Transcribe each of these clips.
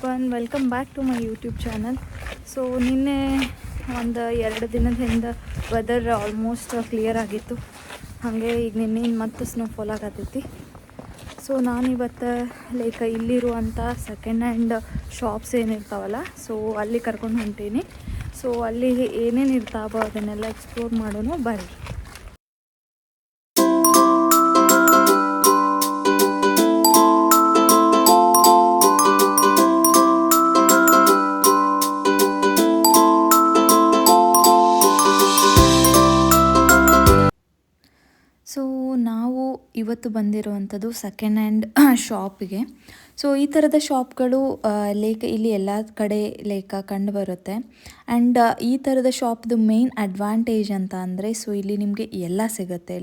Everyone, welcome back to my YouTube channel. So ನಿನ್ನೆ ಒಂದು 2 ದಿನದ ಹಿಂದೆ ವೆದರ್ ಆಲ್ಮೋಸ್ಟ್ ಕ್ಲಿಯರ್ ಆಗಿತ್ತು. ಹಾಗೆ ಈಗ ನಿನ್ನೆ ಮತ್ತೆ ಸ್ನೋಫಾಲ್ ಆಗತ್ತೈತಿ. ಸೊ ನಾನಿವತ್ತು ಇಲ್ಲಿರುವಂಥ ಸೆಕೆಂಡ್ ಹ್ಯಾಂಡ್ ಶಾಪ್ಸ್ ಏನಿರ್ತಾವಲ್ಲ, ಸೊ ಅಲ್ಲಿ ಕರ್ಕೊಂಡು ಹೊಂಟೀನಿ. ಸೊ ಅಲ್ಲಿ ಏನೇನು ಇರ್ತಾವೋ ಅದನ್ನೆಲ್ಲ ಎಕ್ಸ್ಪ್ಲೋರ್ ಮಾಡೋಣ ಬರ್ರಿ. ಸೊ ನಾವು ಇವತ್ತು ಬಂದಿರುವಂಥದ್ದು ಸೆಕೆಂಡ್ ಹ್ಯಾಂಡ್ ಶಾಪಿಗೆ. ಸೊ ಈ ಥರದ ಶಾಪ್ಗಳು ಇಲ್ಲಿ ಎಲ್ಲ ಕಡೆ ಕಂಡು ಬರುತ್ತೆ. ಆ್ಯಂಡ್ ಈ ಥರದ ಶಾಪ್ದು ಮೇನ್ ಅಡ್ವಾಂಟೇಜ್ ಅಂತ ಅಂದರೆ, ಸೊ ಇಲ್ಲಿ ನಿಮಗೆ ಎಲ್ಲ ಸಿಗುತ್ತೆ.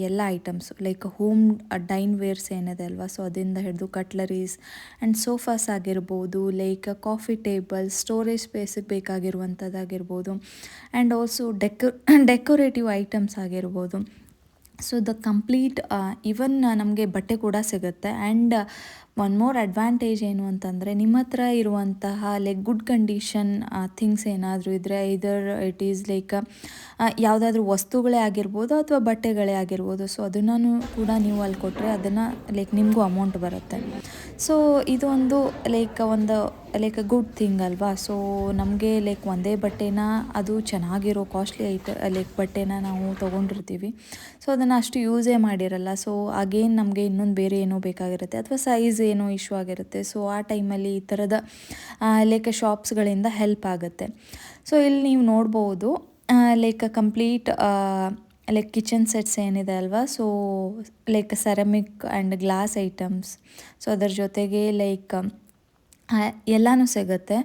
ಎಲ್ಲ ಐಟಮ್ಸು ಹೋಮ್ ಡೈನ್ ವೇರ್ಸ್ ಏನಿದೆ ಅಲ್ವಾ, ಸೊ ಅದರಿಂದ ಹಿಡಿದು ಕಟ್ಲರೀಸ್ ಆ್ಯಂಡ್ ಸೋಫಾಸ್ ಆಗಿರ್ಬೋದು, ಕಾಫಿ ಟೇಬಲ್, ಸ್ಟೋರೇಜ್ ಸ್ಪೇಸಿಗೆ ಬೇಕಾಗಿರುವಂಥದ್ದಾಗಿರ್ಬೋದು, ಆ್ಯಂಡ್ ಆಲ್ಸೋ ಡೆಕೋರೇಟಿವ್ ಐಟಮ್ಸ್ ಆಗಿರ್ಬೋದು. ಸೊ ದ ಕಂಪ್ಲೀಟ್ ಈವನ್ ನಮಗೆ ಬಟ್ಟೆ ಕೂಡ ಸಿಗುತ್ತೆ. ಆ್ಯಂಡ್ ಒನ್ ಮೋರ್ ಅಡ್ವಾಂಟೇಜ್ ಏನು ಅಂತಂದರೆ, ನಿಮ್ಮ ಹತ್ರ ಇರುವಂತಹ ಗುಡ್ ಕಂಡೀಷನ್ ಥಿಂಗ್ಸ್ ಏನಾದರೂ ಇದ್ದರೆ, ಇದರ್ ಇಟ್ ಈಸ್ ಯಾವುದಾದ್ರೂ ವಸ್ತುಗಳೇ ಆಗಿರ್ಬೋದು ಅಥವಾ ಬಟ್ಟೆಗಳೇ ಆಗಿರ್ಬೋದು, ಸೊ ಅದನ್ನು ಕೂಡ ನೀವು ಅಲ್ಲಿ ಕೊಟ್ಟರೆ ಅದನ್ನು ನಿಮಗೂ ಅಮೌಂಟ್ ಬರುತ್ತೆ. ಸೊ ಇದು ಒಂದು ಗುಡ್ ಥಿಂಗ್ ಅಲ್ವಾ. ಸೊ ನಮಗೆ ಒಂದೇ ಬಟ್ಟೆನ, ಅದು ಚೆನ್ನಾಗಿರೋ ಕಾಸ್ಟ್ಲಿ ಬಟ್ಟೆನ ನಾವು ತೊಗೊಂಡಿರ್ತೀವಿ. ಸೊ ಅದನ್ನು ಅಷ್ಟು ಯೂಸೇ ಮಾಡಿರಲ್ಲ. ಸೊ ಅಗೇನ್ ನಮಗೆ ಇನ್ನೊಂದು ಬೇರೆ ಏನೋ ಬೇಕಾಗಿರುತ್ತೆ ಅಥವಾ ಸೈಜ್ ಏನೋ ಇಶ್ಯೂ ಆಗಿರುತ್ತೆ. ಸೊ ಆ ಟೈಮಲ್ಲಿ ಈ ಥರದ ಶಾಪ್ಸ್ಗಳಿಂದ ಹೆಲ್ಪ್ ಆಗುತ್ತೆ. ಸೊ ಇಲ್ಲಿ ನೀವು ನೋಡ್ಬೋದು ಕಂಪ್ಲೀಟ್ ಕಿಚನ್ ಸೆಟ್ಸ್ ಏನಿದೆ ಅಲ್ವಾ, so ceramic and glass items. So ಅದರ ಜೊತೆಗೆ ಎಲ್ಲನೂ ಸಿಗುತ್ತೆ.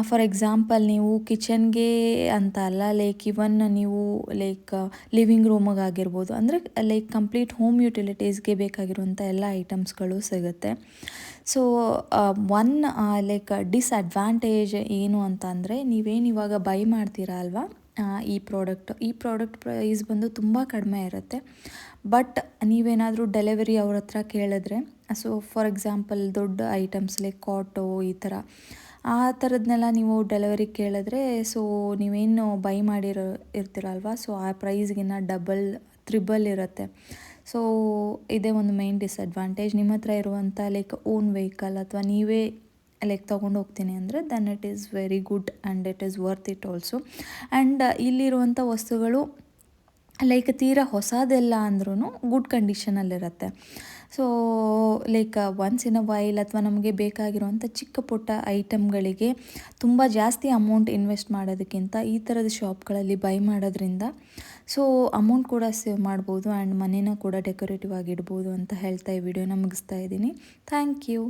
ಫಾರ್ ಎಕ್ಸಾಂಪಲ್ ನೀವು ಕಿಚನ್ಗೆ ಅಂತ ಅಲ್ಲ, ಇವನ್ ನೀವು ಲಿವಿಂಗ್ ರೂಮಿಗಾಗಿರ್ಬೋದು, ಅಂದರೆ ಕಂಪ್ಲೀಟ್ ಹೋಮ್ ಯುಟಿಲಿಟೀಸ್ಗೆ ಬೇಕಾಗಿರುವಂಥ ಎಲ್ಲ ಐಟಮ್ಸ್ಗಳು ಸಿಗುತ್ತೆ. ಸೊ ಒನ್ ಡಿಸ್ಅಡ್ವಾಂಟೇಜ್ ಏನು ಅಂತ ಅಂದರೆ, ನೀವೇನು ಇವಾಗ ಬೈ ಮಾಡ್ತೀರಾ ಅಲ್ವಾ, ಈ ಪ್ರಾಡಕ್ಟ್ ಪ್ರೈಸ್ ಬಂದು ತುಂಬ ಕಡಿಮೆ ಇರುತ್ತೆ. ಬಟ್ ನೀವೇನಾದರೂ ಡೆಲಿವರಿ ಅವ್ರ ಹತ್ರ ಕೇಳಿದ್ರೆ, ಸೊ ಫಾರ್ ಎಕ್ಸಾಂಪಲ್ ದೊಡ್ಡ ಐಟಮ್ಸ್ ಕಾಟೋ ಈ ಥರ ಆ ಥರದನ್ನೆಲ್ಲ ನೀವು ಡೆಲಿವರಿ ಕೇಳಿದ್ರೆ, ಸೊ ನೀವೇನು ಬೈ ಇರ್ತೀರಲ್ವ, ಸೊ ಆ ಪ್ರೈಸ್ಗಿನ್ನ ಡಬಲ್ ತ್ರಿಬಲ್ ಇರುತ್ತೆ. ಸೊ ಇದೇ ಒಂದು ಮೇನ್ ಡಿಸ್ಅಡ್ವಾಂಟೇಜ್. ನಿಮ್ಮ ಹತ್ರ ಇರುವಂಥ ಓನ್ ವೆಹಿಕಲ್ ಅಥವಾ ನೀವೇ ತೊಗೊಂಡು ಹೋಗ್ತೀನಿ ಅಂದರೆ then it is very good and it is worth it also. And ಇಲ್ಲಿರುವಂಥ ವಸ್ತುಗಳು ತೀರಾ ಹೊಸದೆಲ್ಲ ಅಂದ್ರೂ ಗುಡ್ ಕಂಡೀಷನಲ್ಲಿರುತ್ತೆ. So once in a while ಅಥವಾ ನಮಗೆ ಬೇಕಾಗಿರುವಂಥ ಚಿಕ್ಕ ಪುಟ್ಟ ಐಟಮ್ಗಳಿಗೆ ತುಂಬ ಜಾಸ್ತಿ ಅಮೌಂಟ್ ಇನ್ವೆಸ್ಟ್ ಮಾಡೋದಕ್ಕಿಂತ ಈ ಥರದ ಶಾಪ್ಗಳಲ್ಲಿ ಬೈ ಮಾಡೋದ್ರಿಂದ ಸೊ ಅಮೌಂಟ್ ಕೂಡ ಸೇವ್ ಮಾಡ್ಬೋದು ಆ್ಯಂಡ್ ಮನೇನ ಕೂಡ ಡೆಕೋರೇಟಿವ್ ಆಗಿಡ್ಬೋದು ಅಂತ ಹೇಳ್ತಾ ಈ ವಿಡಿಯೋನ ಮುಗಿಸ್ತಾ ಇದ್ದೀನಿ. Thank you.